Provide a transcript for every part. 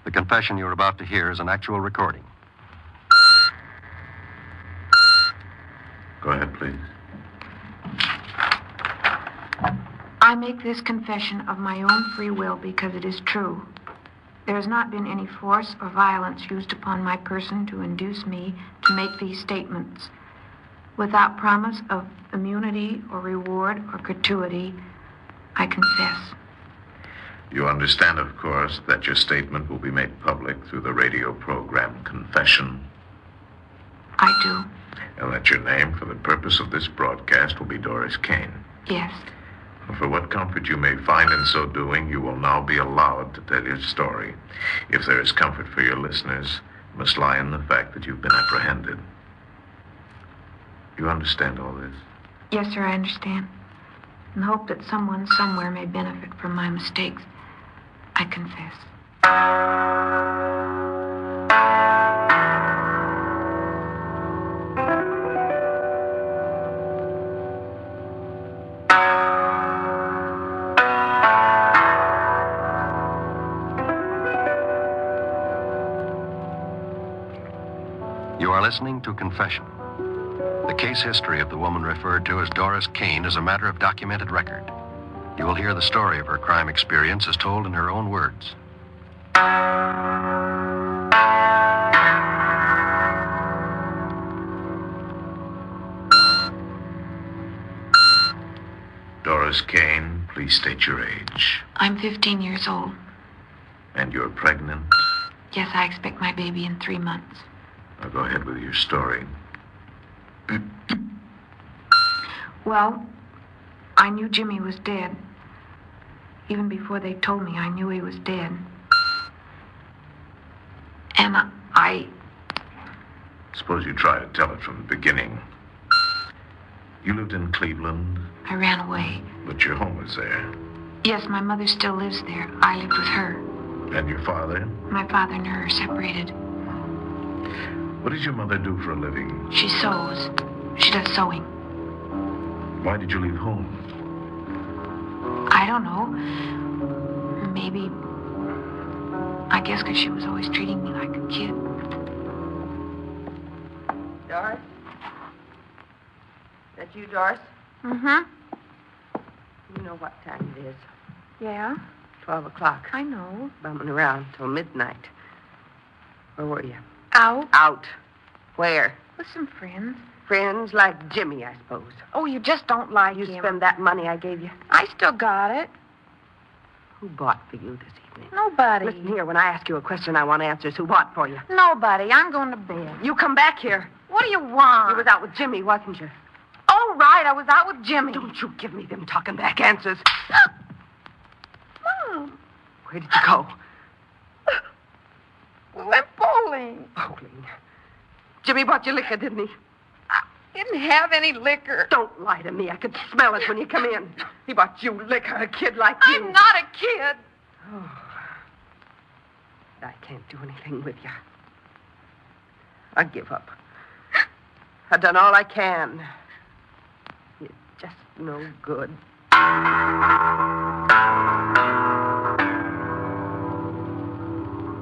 The confession you're about to hear is an actual recording. Go ahead, please. I make this confession of my own free will because it is true. There has not been any force or violence used upon my person to induce me to make these statements. Without promise of immunity or reward or gratuity, I confess. You understand, of course, that your statement will be made public through the radio program Confession. I do. And that your name for the purpose of this broadcast will be Doris Kane. Yes. For what comfort you may find in so doing, you will now be allowed to tell your story. If there is comfort for your listeners, it must lie in the fact that you've been apprehended. You understand all this? Yes, sir, I understand. In the hope that someone somewhere may benefit from my mistakes, I confess. You are listening to Confession. The case history of the woman referred to as Doris Kane is a matter of documented record. You will hear the story of her crime experience as told in her own words. Doris Kane, please state your age. I'm 15 years old. And you're pregnant? Yes, I expect my baby in 3 months. Now go ahead with your story. Well, I knew Jimmy was dead. Even before they told me, I knew he was dead. And I... Suppose you try to tell it from the beginning. You lived in Cleveland, I ran away. but your home was there. Yes, my mother still lives there. I lived with her. And your father? My father and her are separated. What does your mother do for a living? She sews. She does sewing. Why did you leave home? I don't know. Maybe... I guess because she was always treating me like a kid. Doris? That you, Doris? Mm-hmm. You know what time it is. Yeah, 12 o'clock. I know. Bumming around till midnight. Where were you? Out Out. Where? with some friends. Friends like Jimmy, I suppose. Oh, you just don't like You him. spend that money I gave you? I still got it. Who bought for you this evening? Nobody. Listen here, when I ask you a question, I want answers. Who bought for you? Nobody. I'm going to bed. You come back here. What do you want? You was out with Jimmy, wasn't you? Oh, right. I was out with Jimmy. Don't you give me them talking back answers. Mom. Where did you go? We went bowling. Bowling. Jimmy bought you liquor, didn't he? Didn't have any liquor. Don't lie to me. I could smell it when you come in. He bought you liquor, a kid like you. I'm not a kid. Oh. I can't do anything with you. I give up. I've done all I can. You're just no good.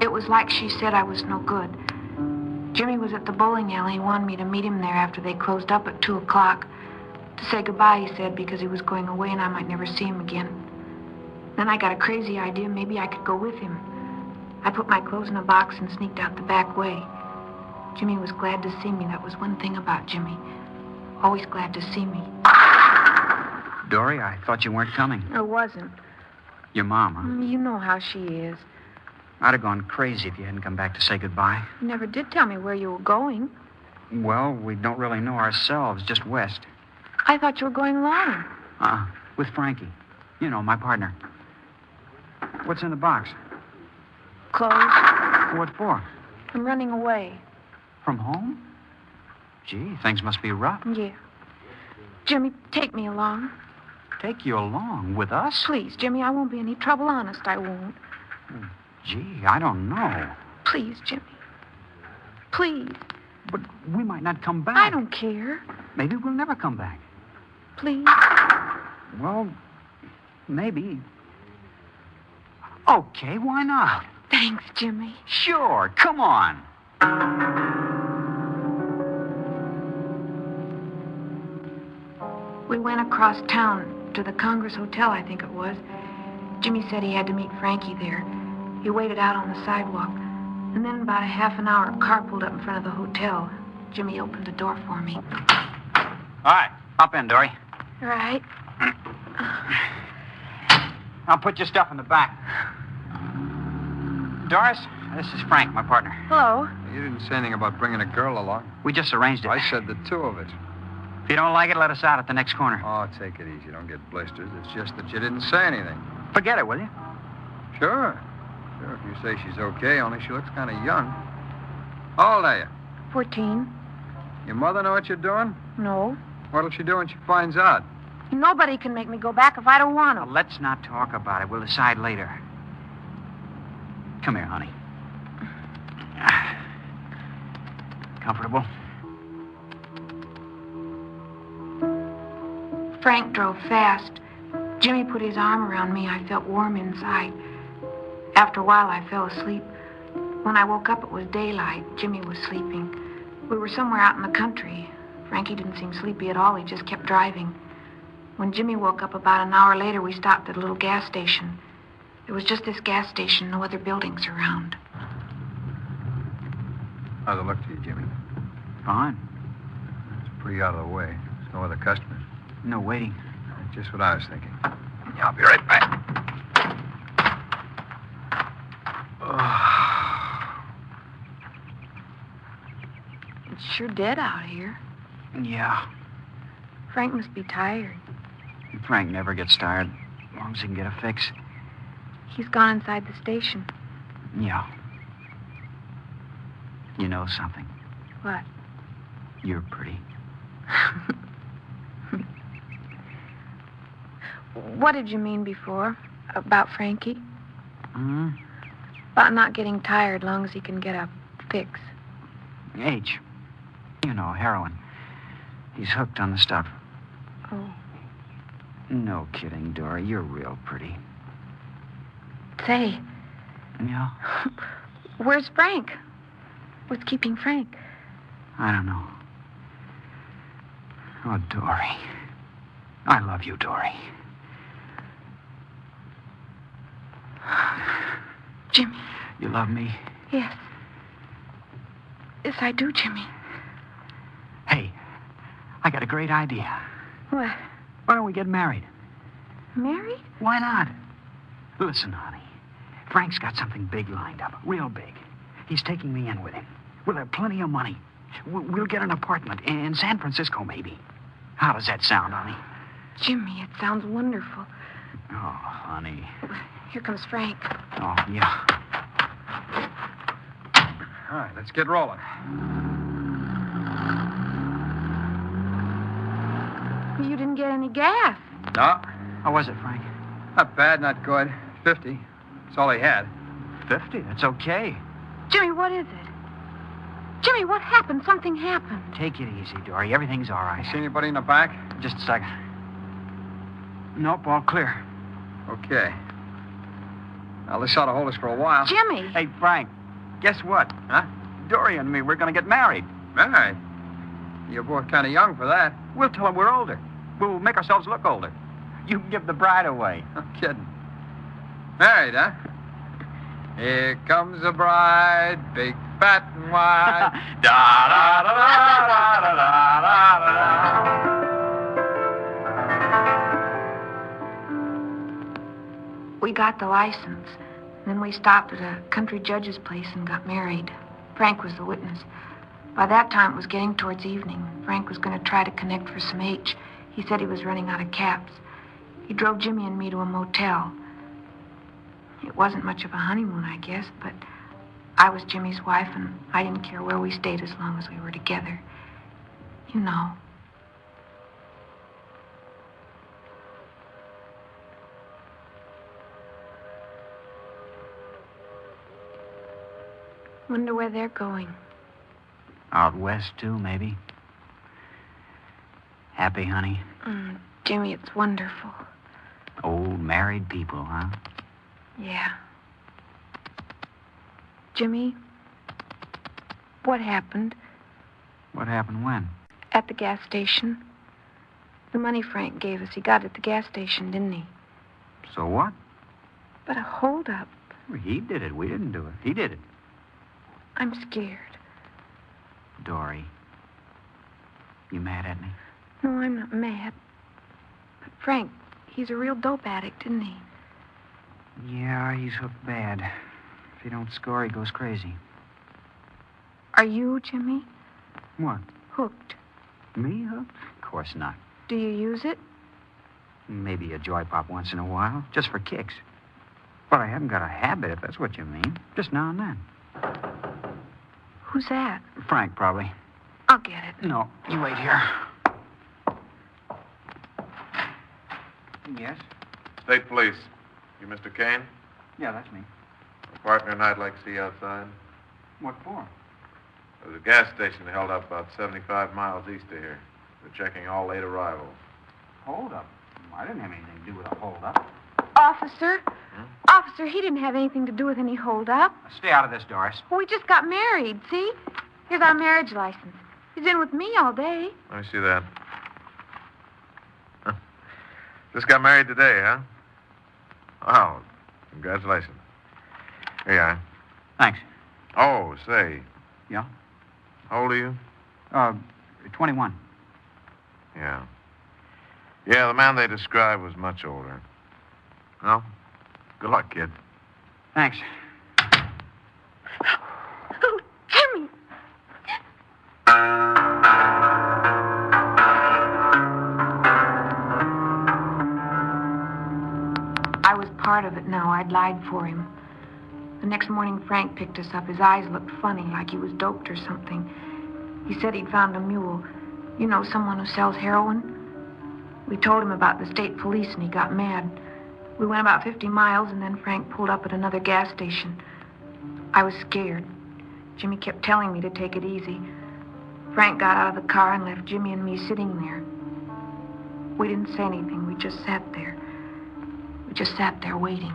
It was like she said I was no good. Jimmy was at the bowling alley. He wanted me to meet him there after they closed up at 2 o'clock. To say goodbye, he said, because he was going away and I might never see him again. Then I got a crazy idea. Maybe I could go with him. I put my clothes in a box and sneaked out the back way. Jimmy was glad to see me. That was one thing about Jimmy. Always glad to see me. Dory, I thought you weren't coming. I wasn't. Your mom, huh? You know how she is. I'd have gone crazy if you hadn't come back to say goodbye. You never did tell me where you were going. Well, we don't really know ourselves, just west. I thought you were going alone. With Frankie. You know, my partner. What's in the box? Clothes. What for? I'm running away. From home? Gee, things must be rough. Yeah. Jimmy, take me along. Take you along with us? Please, Jimmy, I won't be any trouble. Honest, I won't. Gee, I don't know. Please, Jimmy. Please. But we might not come back. I don't care. Maybe we'll never come back. Please. Well, maybe. Okay, why not? Thanks, Jimmy. Sure, come on. We went across town to the Congress Hotel, I think it was. Jimmy said he had to meet Frankie there. He waited out on the sidewalk. And then about a half an hour, a car pulled up in front of the hotel. Jimmy opened the door for me. All right, hop in, Dory. Right. I'll put your stuff in the back. Doris, this is Frank, my partner. Hello. You didn't say anything about bringing a girl along. We just arranged it. I said the two of it. If you don't like it, let us out at the next corner. Oh, take it easy. Don't get blisters. It's just that you didn't say anything. Forget it, will you? Sure. Sure, if you say she's okay, only she looks kind of young. How old are you? 14. Your mother know what you're doing? No. What'll she do when she finds out? Nobody can make me go back if I don't want to. Now, let's not talk about it. We'll decide later. Come here, honey. Comfortable? Frank drove fast. Jimmy put his arm around me. I felt warm inside. After a while, I fell asleep. When I woke up, it was daylight. Jimmy was sleeping. We were somewhere out in the country. Frankie didn't seem sleepy at all. He just kept driving. When Jimmy woke up about an hour later, we stopped at a little gas station. There was just this gas station, no other buildings around. How's it look to you, Jimmy? Fine. It's pretty out of the way. There's no other customers. No waiting. Just what I was thinking. Yeah, I'll be right back. It's sure dead out here. Yeah. Frank must be tired. Frank never gets tired, as long as he can get a fix. He's gone inside the station. Yeah. You know something? What? You're pretty. What did you mean before? About Frankie? Hmm? About not getting tired long as he can get a fix. H. You know, heroin. He's hooked on the stuff. Oh. No kidding, Dory. You're real pretty. Say, Yeah? where's Frank? What's keeping Frank? I don't know. Oh, Dory. I love you, Dory. Jimmy. You love me? Yes. Yes, I do, Jimmy. Hey, I got a great idea. What? Why don't we get married? Married? Why not? Listen, honey. Frank's got something big lined up. Real big. He's taking me in with him. We'll have plenty of money. We'll get an apartment in San Francisco, maybe. How does that sound, honey? Jimmy, it sounds wonderful. Oh, honey. Here comes Frank. Oh, yeah. All right, let's get rolling. You didn't get any gas. No, How was it, Frank? not bad, not good. 50. That's all he had. 50. That's okay. Jimmy, what is it? Jimmy, what happened? Something happened. Take it easy, Dory. Everything's all right. See anybody in the back? Just a second. Nope, all clear. Okay. Now, this ought to hold us for a while. Jimmy! Hey, Frank, guess what? Huh? Dory and me, we're going to get married. Married? You're both kind of young for that. We'll tell them we're older. We'll make ourselves look older. You can give the bride away. No kidding. Married, huh? Here comes the bride, big, fat, and white. Da da da da da da da da. We got the license. Then we stopped at a country judge's place and got married. Frank was the witness. By that time, it was getting towards evening. Frank was going to try to connect for some H. He said he was running out of caps. He drove Jimmy and me to a motel. It wasn't much of a honeymoon, I guess, but I was Jimmy's wife, and I didn't care where we stayed as long as we were together. You know. Wonder where they're going. Out west, too, maybe. Happy, honey? Jimmy, it's Old married people, huh? Yeah. Jimmy, what happened What happened when? at the gas station? The money Frank gave us, he got at the gas station, didn't he? So what? But a holdup. Well, he did it. We didn't do it. He did it. I'm scared. Dory, you mad at me? No, I'm not mad. But Frank, he's a real dope addict, isn't he? Yeah, he's hooked bad. If he don't score, he goes crazy. Are you, Jimmy, What? hooked? Me hooked? Of course not. Do you use it? Maybe a joy pop once in a while, just for kicks. But I haven't got a habit, if that's what you mean. Just now and then. Who's that? Frank, probably. I'll get it. No, you wait here. Yes? State Police. You Mr. Kane? Yeah, that's me. A partner and I'd like to see you outside. What for? There's a gas station held up about 75 miles east of here. We're checking all late arrivals. Hold up. I didn't have anything to do with a hold up. Officer? Officer, he didn't have anything to do with any holdup. Stay out of this, Doris. We just got married, see? Here's our marriage license. He's in with me all day. I see that. Huh. Just got married today, huh? Wow. Congratulations. Here you are. Thanks. Oh, say. Yeah? How old are you? 21. Yeah. Yeah, the man they described was much older. Well, good luck, kid. Thanks. Oh, Jimmy! I was part of it now. I'd lied for him. The next morning, Frank picked us up. His eyes looked funny, like he was doped or something. He said he'd found a mule. You know, someone who sells heroin? We told him about the state police, and he got mad. We went about 50 miles, and then Frank pulled up at another gas station. I was scared. Jimmy kept telling me to take it easy. Frank got out of the car and left Jimmy and me sitting there. We didn't say anything. We just sat there. We just sat there waiting.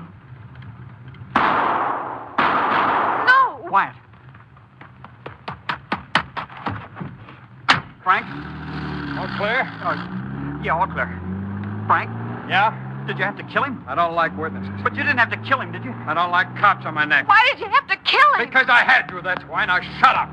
No! Quiet. Frank? All clear? Yeah, all clear. Frank, Yeah? did you have to kill him? I don't like witnesses. But you didn't have to kill him, did you? I don't like cops on my neck. Why did you have to kill him? Because I had to, that's why. Now shut up.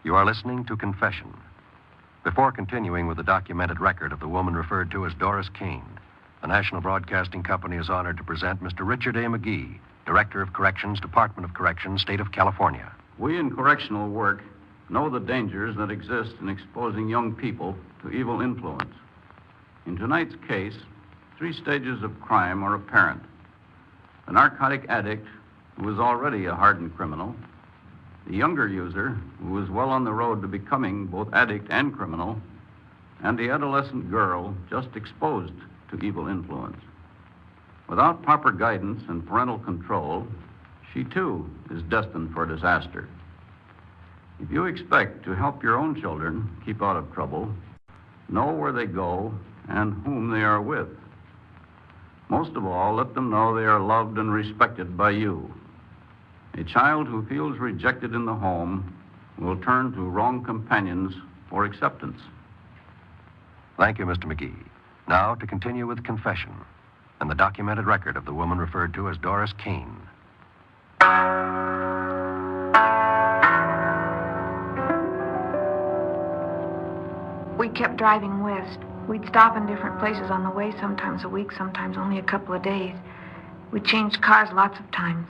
You are listening to Confession. Before continuing with the documented record of the woman referred to as Doris Kane, the National Broadcasting Company is honored to present Mr. Richard A. McGee, Director of Corrections, Department of Corrections, State of California. We in correctional work know the dangers that exist in exposing young people to evil influence. In tonight's case, 3 stages of crime are apparent. The narcotic addict, who is already a hardened criminal, the younger user, who is well on the road to becoming both addict and criminal, and the adolescent girl just exposed to evil influence. Without proper guidance and parental control, she too is destined for disaster. If you expect to help your own children keep out of trouble, know where they go and whom they are with. Most of all, let them know they are loved and respected by you. A child who feels rejected in the home will turn to wrong companions for acceptance. Thank you, Mr. McGee. Now to continue with Confession and the documented record of the woman referred to as Doris Kane. We kept driving west. We'd stop in different places on the way, sometimes a week, sometimes only a couple of days. We changed cars lots of times.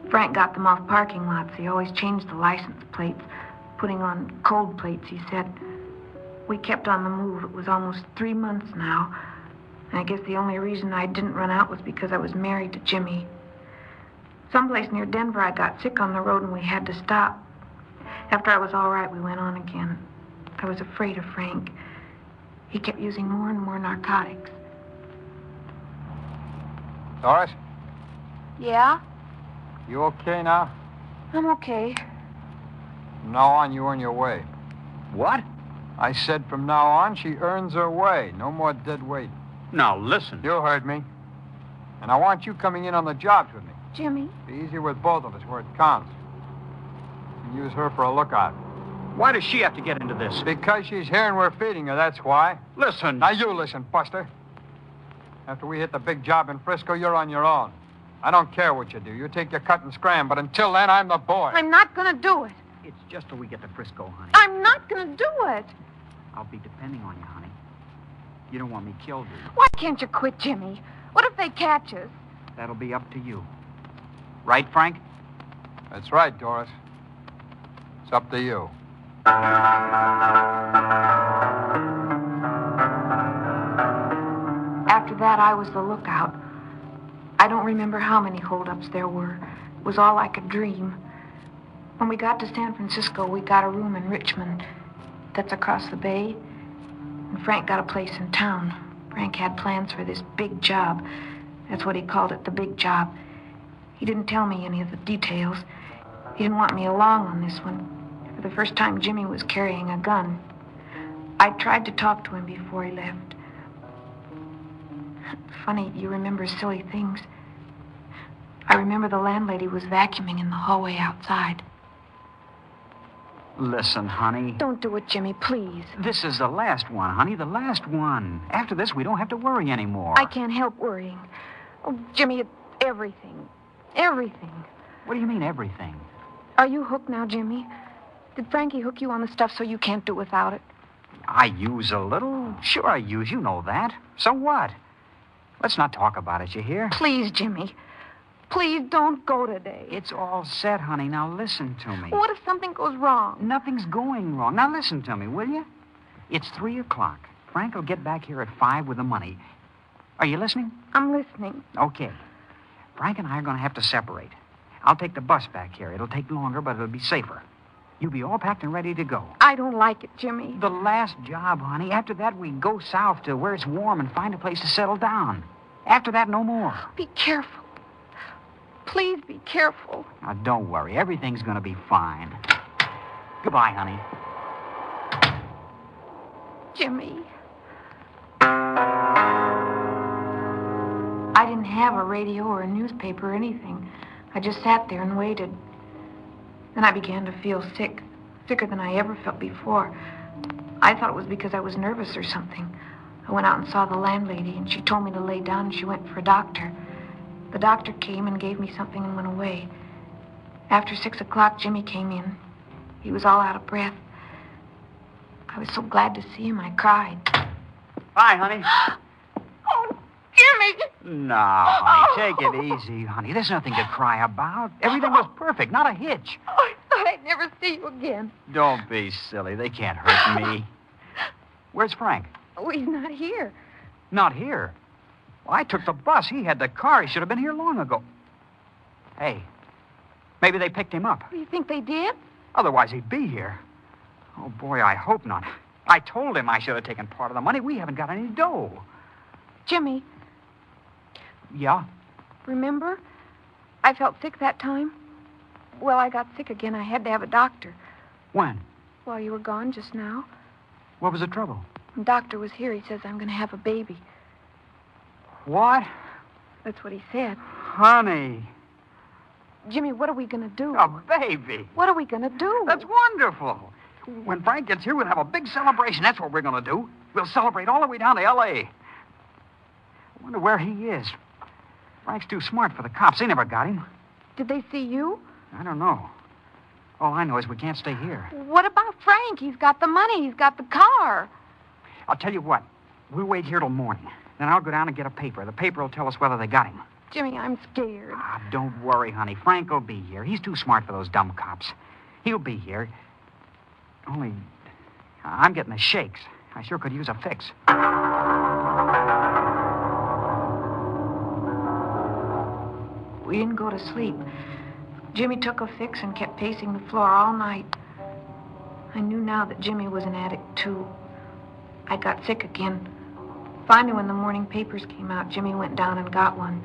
Frank got them off parking lots. He always changed the license plates, putting on cold plates, he said. We kept on the move. It was almost 3 months now. And I guess the only reason I didn't run out was because I was married to Jimmy. Someplace near Denver, I got sick on the road and we had to stop. After I was all right, we went on again. I was afraid of Frank. He kept using more and more narcotics. Doris? Yeah? You okay now? I'm okay. From now on, you earn your way. What? I said from now on, she earns her way. No more dead weight. Now, listen. You heard me. And I want you coming in on the jobs with me. Jimmy, Be easier with both of us where it counts. And use her for a lookout. Why does she have to get into this? Because she's here and we're feeding her, that's why. Listen. Now you listen, Buster. After we hit the big job in Frisco, you're on your own. I don't care what you do. You take your cut and scram, but until then, I'm the boy. I'm not going to do it. It's just till we get to Frisco, honey. I'm not going to do it. I'll be depending on you, honey. You don't want me killed, do you? Why can't you quit, Jimmy? What if they catch us? That'll be up to you. Right, Frank? That's right, Doris. It's up to you. After that, I was the lookout. I don't remember how many holdups there were. It was all like a dream. When we got to San Francisco, we got a room in Richmond. That's across the bay. And Frank got a place in town. Frank had plans for this big job. That's what he called it, the big job. He didn't tell me any of the details. He didn't want me along on this one. For the first time, Jimmy was carrying a gun. I tried to talk to him before he left. Funny, you remember silly things. I remember the landlady was vacuuming in the hallway outside. Listen, honey. Don't do it, Jimmy, please. This is the last one, honey, the last one. After this, we don't have to worry anymore. I can't help worrying. Oh, Jimmy, it's everything. Everything. What do you mean, everything? Are you hooked now, Jimmy? Did Frankie hook you on the stuff so you can't do without it? I use a little. Sure I use, you know that. So what? Let's not talk about it, you hear? Please, Jimmy. Please don't go today. It's all set, honey. Now listen to me. What if something goes wrong? Nothing's going wrong. Now listen to me, will you? It's 3 o'clock. Frank will get back here at 5 with the money. Are you listening? I'm listening. Okay. Frank and I are going to have to separate. I'll take the bus back here. It'll take longer, but it'll be safer. You'll be all packed and ready to go. I don't like it, Jimmy. The last job, honey. After that, we go south to where it's warm and find a place to settle down. After that, no more. Be careful. Please be careful. Now, don't worry. Everything's going to be fine. Goodbye, honey. Jimmy. I didn't have a radio or a newspaper or anything. I just sat there and waited. Then I began to feel sick, sicker than I ever felt before. I thought it was because I was nervous or something. I went out and saw the landlady, and she told me to lay down, and she went for a doctor. The doctor came and gave me something and went away. After 6 o'clock, Jimmy came in. He was all out of breath. I was so glad to see him, I cried. Bye, honey. Oh, Jimmy! No, honey, take it easy, honey. There's nothing to cry about. Everything was perfect, not a hitch. Oh, I thought I'd never see you again. Don't be silly. They can't hurt me. Where's Frank? Oh, he's not here. Not here. Well, I took the bus. He had the car. He should have been here long ago. Hey, maybe they picked him up. You think they did? Otherwise, he'd be here. Oh, boy, I hope not. I told him I should have taken part of the money. We haven't got any dough. Jimmy, Yeah? remember? I felt sick that time. Well, I got sick again. I had to have a doctor. When? While you were gone just now. What was the trouble? The doctor was here. He says I'm going to have a baby. What? That's what he said. Honey. Jimmy, what are we going to do? A baby. What are we going to do? That's wonderful. When Frank gets here, we'll have a big celebration. That's what we're going to do. We'll celebrate all the way down to L.A. I wonder where he is. Frank's too smart for the cops. They never got him. Did they see you? I don't know. All I know is we can't stay here. What about Frank? He's got the money. He's got the car. I'll tell you what. We'll wait here till morning. Then I'll go down and get a paper. The paper will tell us whether they got him. Jimmy, I'm scared. Ah, don't worry, honey. Frank will be here. He's too smart for those dumb cops. He'll be here. Only, I'm getting the shakes. I sure could use a fix. We didn't go to sleep. Jimmy took a fix and kept pacing the floor all night. I knew now that Jimmy was an addict, too. I got sick again. Finally, when the morning papers came out, Jimmy went down and got one.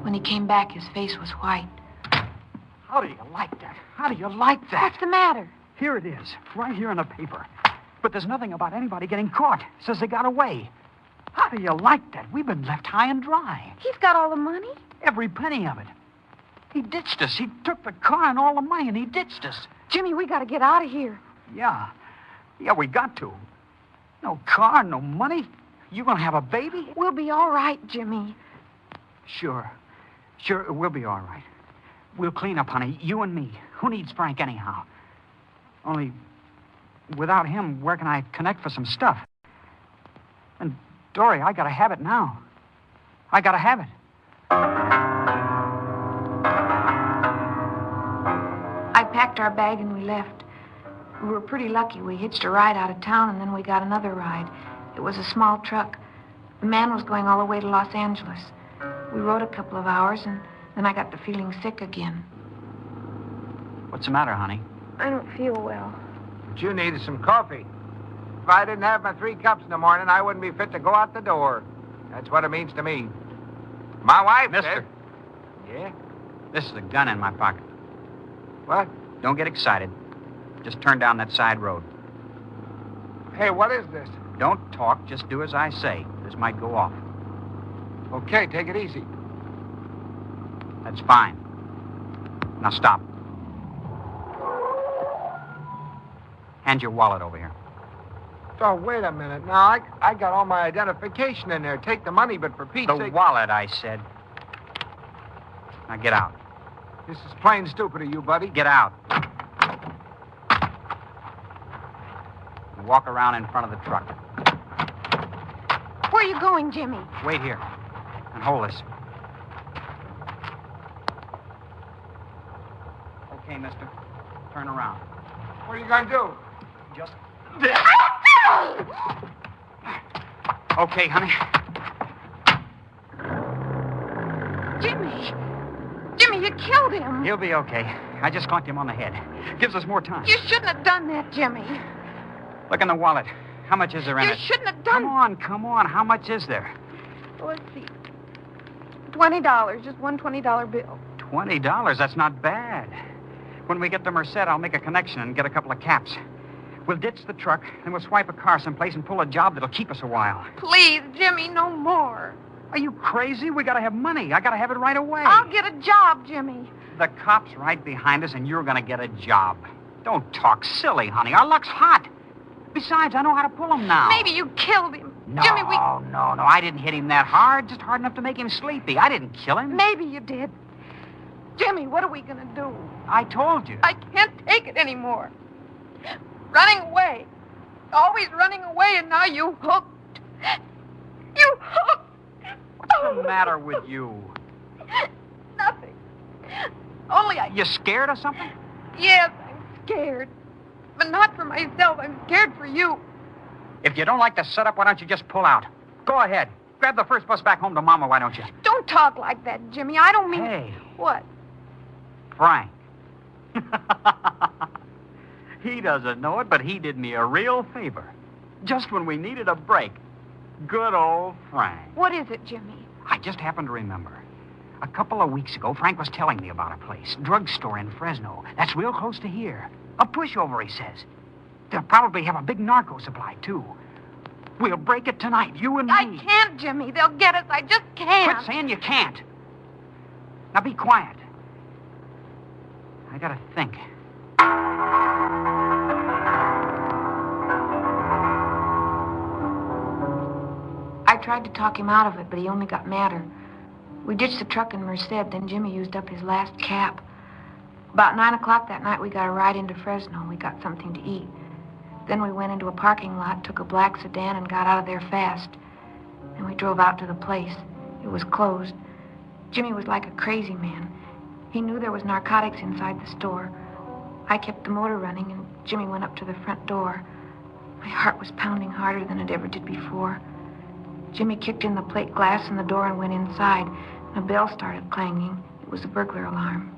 When he came back, his face was white. How do you like that? How do you like that? What's the matter? Here it is, right here in the paper. But there's nothing about anybody getting caught. It says they got away. How do you like that? We've been left high and dry. He's got all the money? Every penny of it. He ditched us. He took the car and all the money, and he ditched us. Jimmy, we got to get out of here. Yeah. Yeah, we got to. No car, no money. You gonna have a baby? We'll be all right, Jimmy. Sure. Sure, we'll be all right. We'll clean up, honey. You and me. Who needs Frank anyhow? Only, without him, where can I connect for some stuff? And, Dory, I gotta have it now. I gotta have it. I packed our bag and we left. We were pretty lucky. We hitched a ride out of town, and then we got another ride. It was a small truck. The man was going all the way to Los Angeles. We rode a couple of hours, and then I got to feeling sick again. What's the matter, honey? I don't feel well. But you needed some coffee. If I didn't have my 3 cups in the morning, I wouldn't be fit to go out the door. That's what it means to me. My wife Mister. said... Yeah? This is a gun in my pocket. What? Don't get excited. Just turn down that side road. Hey, what is this? Don't talk. Just do as I say. This might go off. Okay, take it easy. That's fine. Now stop. Hand your wallet over here. Oh, wait a minute. Now, I got all my identification in there. Take the money, but for Pete's The sake... wallet, I said. Now get out. This is plain stupid of you, buddy. Get out. Walk around in front of the truck. Where are you going, Jimmy? Wait here. And hold this. Okay, mister. Turn around. What are you going to do? Just this. Okay, honey. Jimmy! Jimmy, you killed him. He'll be okay. I just clunked him on the head. Gives us more time. You shouldn't have done that, Jimmy. Look in the wallet. How much is there in You it? shouldn't have done... Come on. How much is there? Let's see. $20. Just one $20 bill. $20? That's not bad. When we get to Merced, I'll make a connection and get a couple of caps. We'll ditch the truck, then we'll swipe a car someplace and pull a job that'll keep us a while. Please, Jimmy, no more. Are you crazy? We gotta have money. I gotta have it right away. I'll get a job, Jimmy. The cop's right behind us, and you're gonna get a job. Don't talk silly, honey. Our luck's hot. Besides, I know how to pull him now. Maybe you killed him. No, Jimmy, no. I didn't hit him that hard. Just hard enough to make him sleepy. I didn't kill him. Maybe you did. Jimmy, what are we going to do? I told you. I can't take it anymore. Running away. Always running away, and now you hooked. You hooked. What's the matter with you? Nothing. Only You scared or something? Yes, I'm scared. But not for myself. I'm scared for you. If you don't like the setup, why don't you just pull out? Go ahead. Grab the first bus back home to Mama, why don't you? Don't talk like that, Jimmy. I don't mean... Hey. What? Frank. He doesn't know it, but he did me a real favor. Just when we needed a break. Good old Frank. What is it, Jimmy? I just happened to remember. A couple of weeks ago, Frank was telling me about a place. Drugstore in Fresno. That's real close to here. A pushover, he says. They'll probably have a big narco supply, too. We'll break it tonight, you and me. I can't, Jimmy. They'll get us. I just can't. Quit saying you can't. Now be quiet. I gotta think. I tried to talk him out of it, but he only got madder. We ditched the truck in Merced, then Jimmy used up his last cap. About 9 o'clock that night, we got a ride into Fresno. We got something to eat. Then we went into a parking lot, took a black sedan, and got out of there fast. And we drove out to the place. It was closed. Jimmy was like a crazy man. He knew there was narcotics inside the store. I kept the motor running, and Jimmy went up to the front door. My heart was pounding harder than it ever did before. Jimmy kicked in the plate glass in the door and went inside. A bell started clanging. It was a burglar alarm.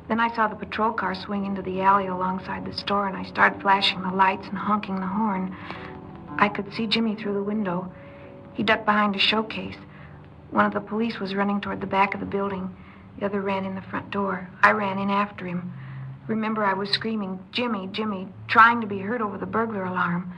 Then I saw the patrol car swing into the alley alongside the store, and I started flashing the lights and honking the horn. I could see Jimmy through the window. He ducked behind a showcase. One of the police was running toward the back of the building. The other ran in the front door. I ran in after him. Remember, I was screaming, "Jimmy, Jimmy," trying to be heard over the burglar alarm.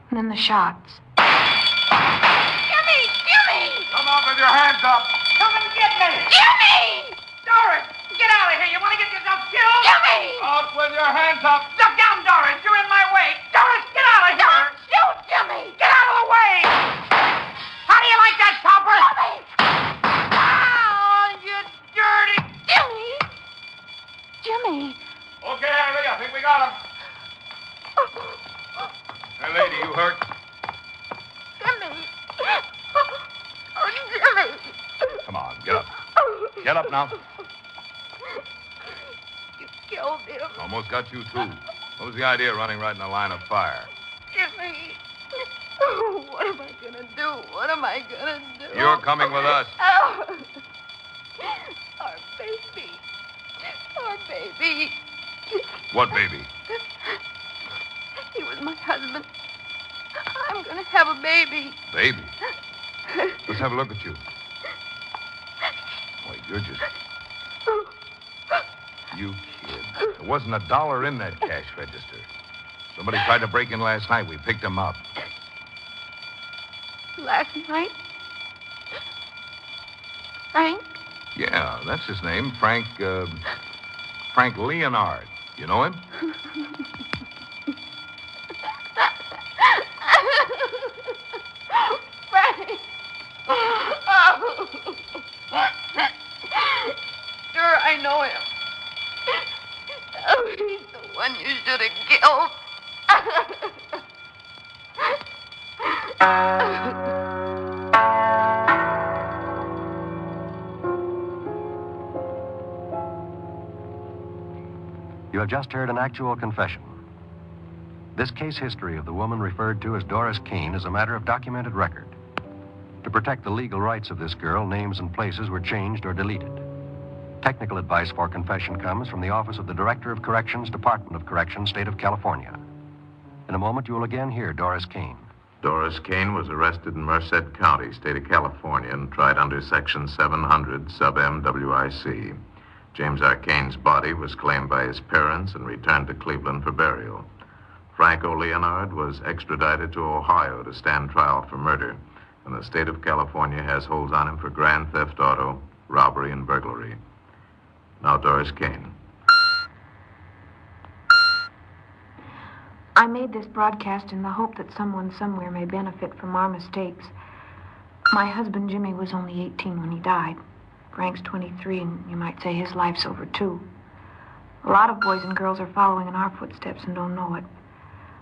And then the shots. Jimmy! Jimmy! Come on with your hands up. Come and get me! Jimmy! Doris, get out of here. You want to get yourself killed? Jimmy! Out with your hands up. Look down, Doris. You're in my way. Doris, get out of here. Don't shoot, Jimmy. Get out of the way. How do you like that, Topper? Jimmy! Oh, you dirty... Jimmy! Jimmy! Okay, Harry, I think we got him. Hey, lady, you hurt? Jimmy! Oh, Jimmy! Come on, get up. Get up now. You killed him. Almost got you, too. What was the idea of running right in the line of fire? Jimmy! Oh, what am I gonna do? What am I gonna do? You're coming with us. Oh. Our baby. Our baby. What baby? He was my husband. I'm gonna have a baby. Baby? Let's have a look at you. Boy, you're just... You kid. There wasn't a dollar in that cash register. Somebody tried to break in last night. We picked him up. Last night? Frank? Yeah, that's his name. Frank Leonard. You know him? Frank! Oh. Sure, I know him. Oh, he's the one you should have killed. You have just heard an actual confession. This case history of the woman referred to as Doris Kane is a matter of documented record. To protect the legal rights of this girl, names and places were changed or deleted. Technical advice for confession comes from the Office of the Director of Corrections, Department of Corrections, State of California. In a moment, you will again hear Doris Kane. Doris Kane was arrested in Merced County, State of California, and tried under Section 700, sub MWIC. James R. Kane's body was claimed by his parents and returned to Cleveland for burial. Franco Leonard was extradited to Ohio to stand trial for murder, and the state of California has holds on him for grand theft auto, robbery, and burglary. Now, Doris Kane. I made this broadcast in the hope that someone somewhere may benefit from our mistakes. My husband, Jimmy, was only 18 when he died. Frank's 23, and you might say his life's over, too. A lot of boys and girls are following in our footsteps and don't know it.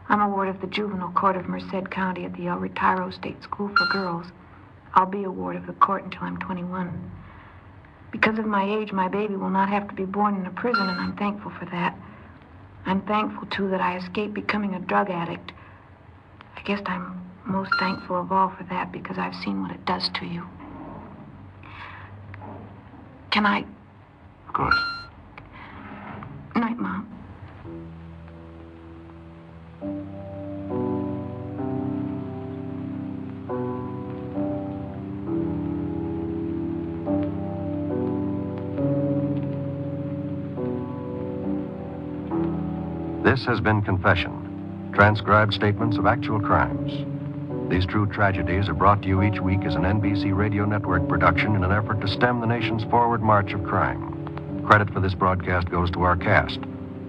I'm a ward of the Juvenile Court of Merced County at the El Retiro State School for Girls. I'll be a ward of the court until I'm 21. Because of my age, my baby will not have to be born in a prison, and I'm thankful for that. I'm thankful, too, that I escaped becoming a drug addict. I guess I'm most thankful of all for that because I've seen what it does to you. Can I? Of course. Night, Mom. This has been Confession, transcribed statements of actual crimes. These true tragedies are brought to you each week as an NBC Radio Network production in an effort to stem the nation's forward march of crime. Credit for this broadcast goes to our cast: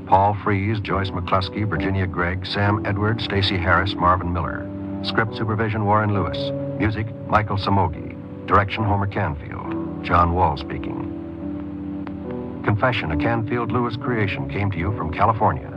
Paul Frees, Joyce McCluskey, Virginia Gregg, Sam Edwards, Stacey Harris, Marvin Miller. Script supervision, Warren Lewis. Music, Michael Samogi. Direction, Homer Canfield. John Wall speaking. Confession, a Canfield Lewis creation, came to you from California.